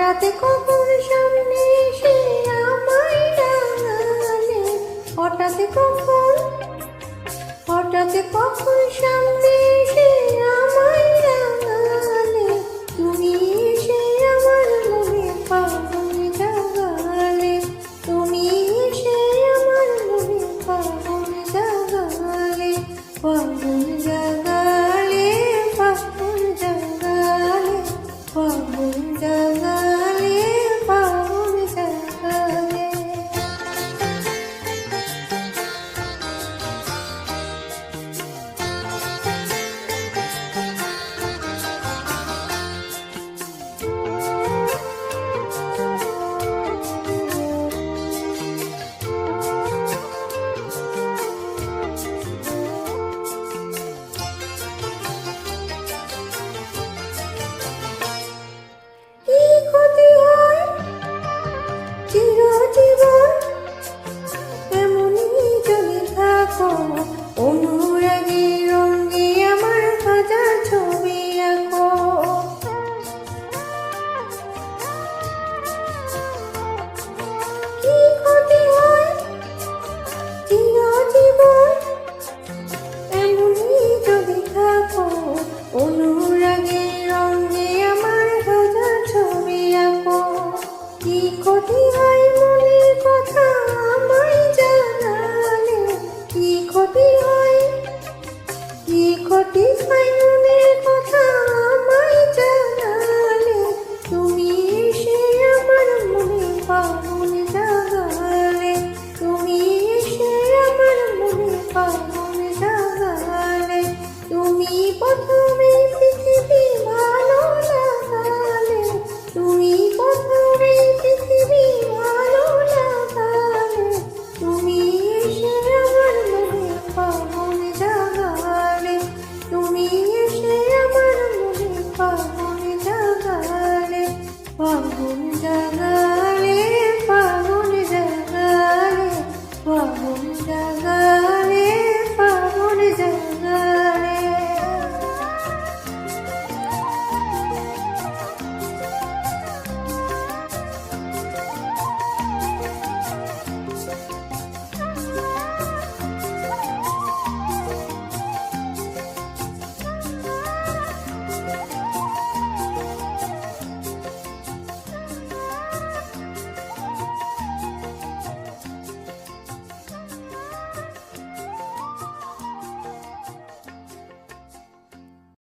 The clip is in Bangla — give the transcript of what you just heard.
হঠাৎ কখন সামনে এসে আমায় রাঙালে, হঠাৎ কখন সামনে এসে আমায় রাঙালে, তুমি এসে আমার মনে ফাগুন জাগালে, তুমি এসে আমার মনে ফাগুন জাগালে, ফাগুন জাগালে, ফাগুন জাগালে, ফাগুন জাগালে, ফাগুন জাগালে। চিরজীবন এমনই যদি থাকো, অনুরাগে রঙে আমার হাজার ছবি আঁকো। কি ক্ষতি হয় চিরজীবন এমনই যদি থাকো, অনুরাগে রঙে আমার হাজার ছবি আঁকো। কি ক্ষতি হয় মনের কথা আমায় জানালে, কি ক্ষতি হয় মনের কথা আমায় জানালে, তুমি এসে আমার মনে ফাগুন জাগালে, তুমি এসে আমার মনে ফাগুন জাগালে, তুমি প্রথমে পৃথিবী ভালো লাগালে, তুমি প্রথমে পৃথিবী ভালো লাগালে, তুমি এসে আমার মনে ফাগুন জাগালে, তুমি এসে আমার মনে ফাগুন জাগালে, ফাগুন জাগালে।